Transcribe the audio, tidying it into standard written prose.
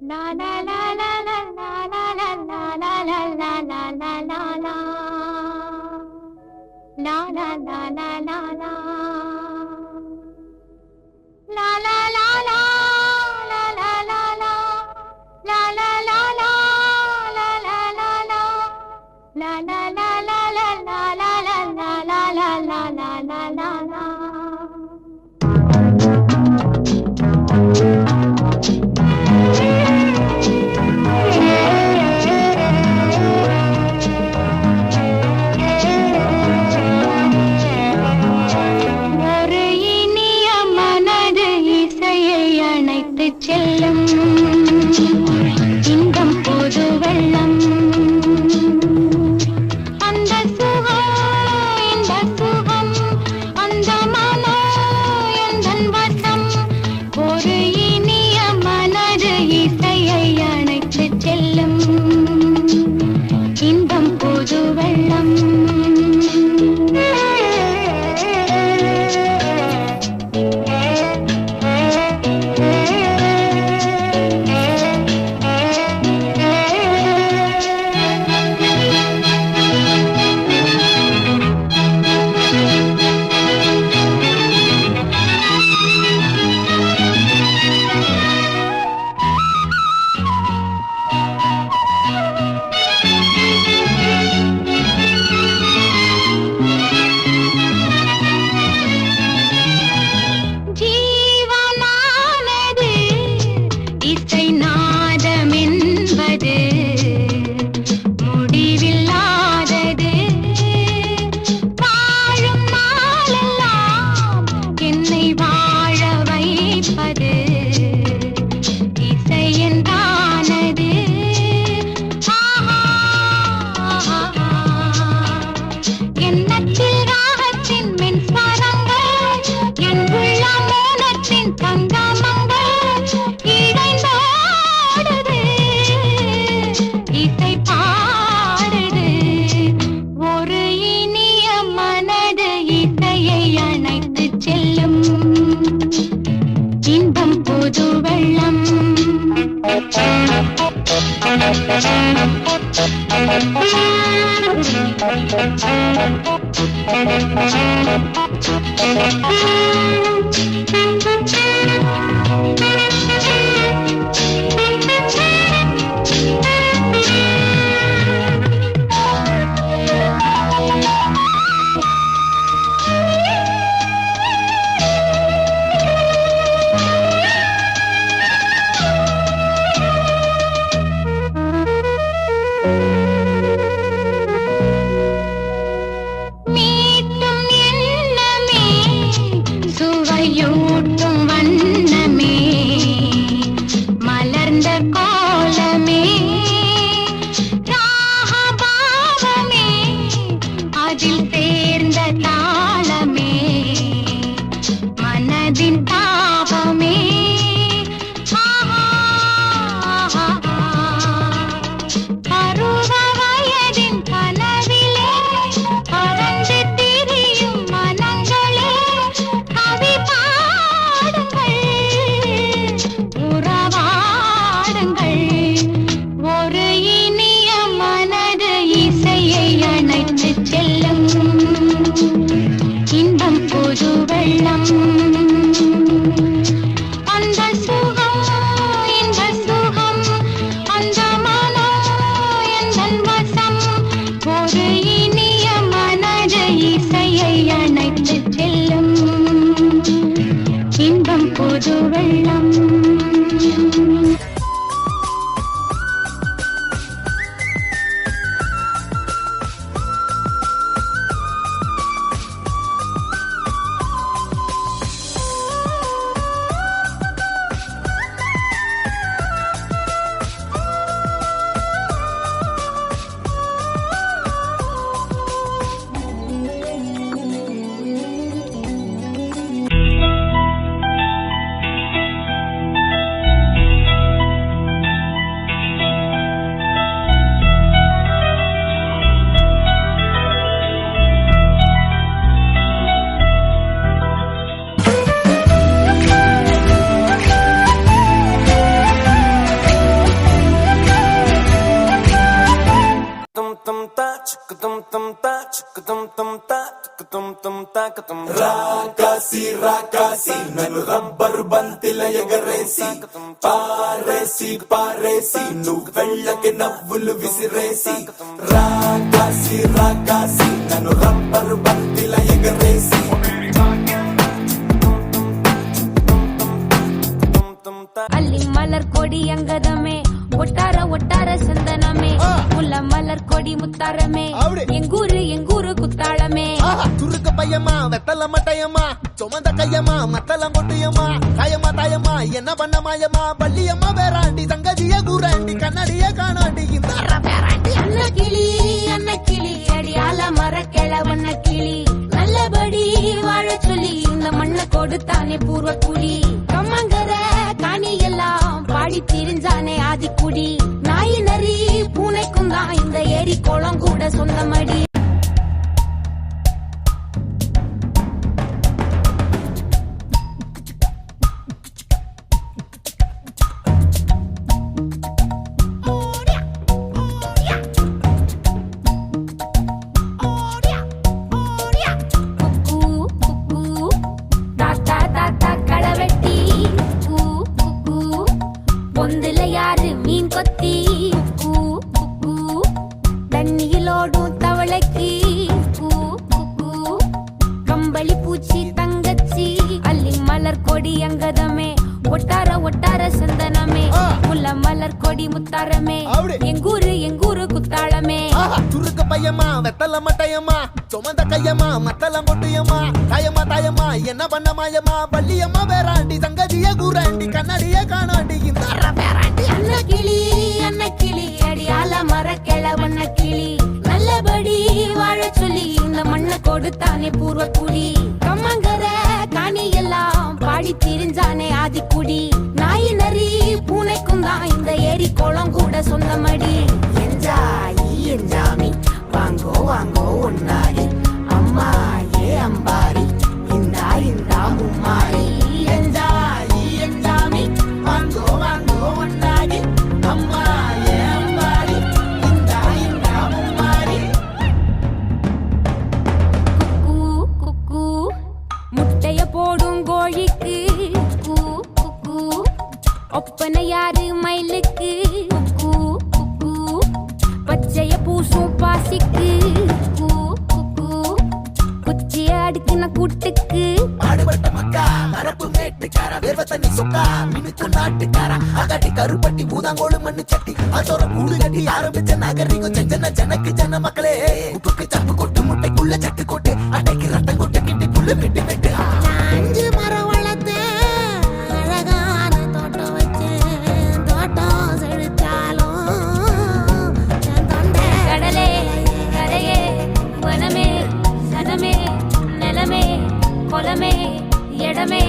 La la la la la la la la la la la la la la la la. La la la la la la. La la la la la la la la. La la la la la la la la. La la la la la la la la la la la la la la la. செல்லும் இன்பம் போது வெள்ளம் அந்த சுகம் இந்த சுகம் அந்த மனம் எந்தன் வசம் ஒரு இனிய மனது இசையை அணைத்து செல்லும் இன்பம் போது வெள்ளம் రాకాసి రాకాసి నన్ను రబ్బరు బంతిల ఎగరేసి పారేసి పారేసి నువ్వు వెళ్ళకి నవ్వులు విసిరేసి రాకాసి రాకాసి నన్ను రబ్బరు బంతిల ఎగరేసి அள்ளி மலர் கொடி அங்கதமே ஒட்டார ஒட்டார சந்தனமே முல்ல மலர் கொடி முத்தாரமே எங்கூரு குத்தாளமே சுருக்கு பையமா வெத்தல மட்டையம்மா சுமந்த கையம்மா மத்தலம் கொட்டியம்மா தாயம்மா தாயம்மா என்ன பண்ண மாயம்மா பள்ளியம்மா வேறாண்டி சங்கதிய கூறாண்டி கண்ணாடிய காணாண்டி இந்த அன்ன கிளி அடியால மர கிழவண்ண கிளி நல்லபடி வாழ சொல்லி இந்த மண்ணை கொடுத்தானே பூர்வ குடி கம்மங்கர காணி எல்லாம் பாடி திரிஞ்சானே ஆதிக்குடி நாய் நரி பூனைக்கும் தான் இந்த ஏரி குளம் கூட சொந்தமடி பொந்துல யாரு மீன் கொத்தி தண்ணியிலோடும் தவளைக்கு கம்பளி பூச்சி தங்கச்சி அள்ளி மலர் கொடி அங்கதமே ஒட்டார ஒட்டார சந்தனமே முல்ல மலர் கொடி முத்தாரமே எங்கூரு குத்தாளமே சுருக்கு பையமா வெத்தல மட்டையம்மா சுமந்த கையம்மா மத்தலம் கொட்டியம்மா தாயம்மா தாயம்மா என்ன பண்ண மாயம்மா பள்ளியம்மா வேறாண்டி சங்கதிய கூறாண்டி கண்ணாடிய காணாண்டி இந்த அன்ன கிளி அடியால மர கிழவண்ண கிளி நல்லபடி வாழ சொல்லி இந்த மண்ணை கொடுத்தானே பூர்வ குடி கம்மங்கர காணி எல்லாம் பாடி திரிஞ்சானே ஆதிக்குடி நாய் நரி பூனைக்கும் தான் இந்த ஏரி குளம் கூட சொந்தமடி என்ஜாமி வாங்கோ வாங்கோ ஒன்னாரி அம்மா ஏ அம்பாரி இந்தா மும்மாரி என்ஜாமி வாங்கோ வாங்கோ ஒன்னாரி அம்மா ஏ அம்பாரி இந்தா மும்மாரி குக்கு முட்டைய போடும் கோழிக்கு ஒப்பனை யாரு மயிலுக்கு பச்சைய பூசும் பாசிக்கு குச்சிய அடுக்கின கூட்டுக்கு பாடுபட்ட மக்கா மரப்பு மேட்டுக்கார வேர்வ தண்ணி சொக்கா மினுக்கு நாட்டுக்கார அகட்டி கருப்பட்டி பூதாங்கோடு மண்ணு சட்டி அதோட கூடு கட்டி ஆரம்பிச்ச நாகரிகம் செஞ்சன ஜனக்கு ஜன மக்களே உப்புக்கு சப்பு கொட்டு முட்டைக்குள்ள சட்டு கொட்டு அட்டைக்கு ரத்தம் கொட்டு கிட்டி புல்லு வெட்டி வெட்டு 5 மரம் வளர்த்தேன் அழகான தோட்டம் வச்சேன் தோட்டம் செழித்தாலும் கடலே கரையே வனமே சனமே நிலமே கொலமே இடமே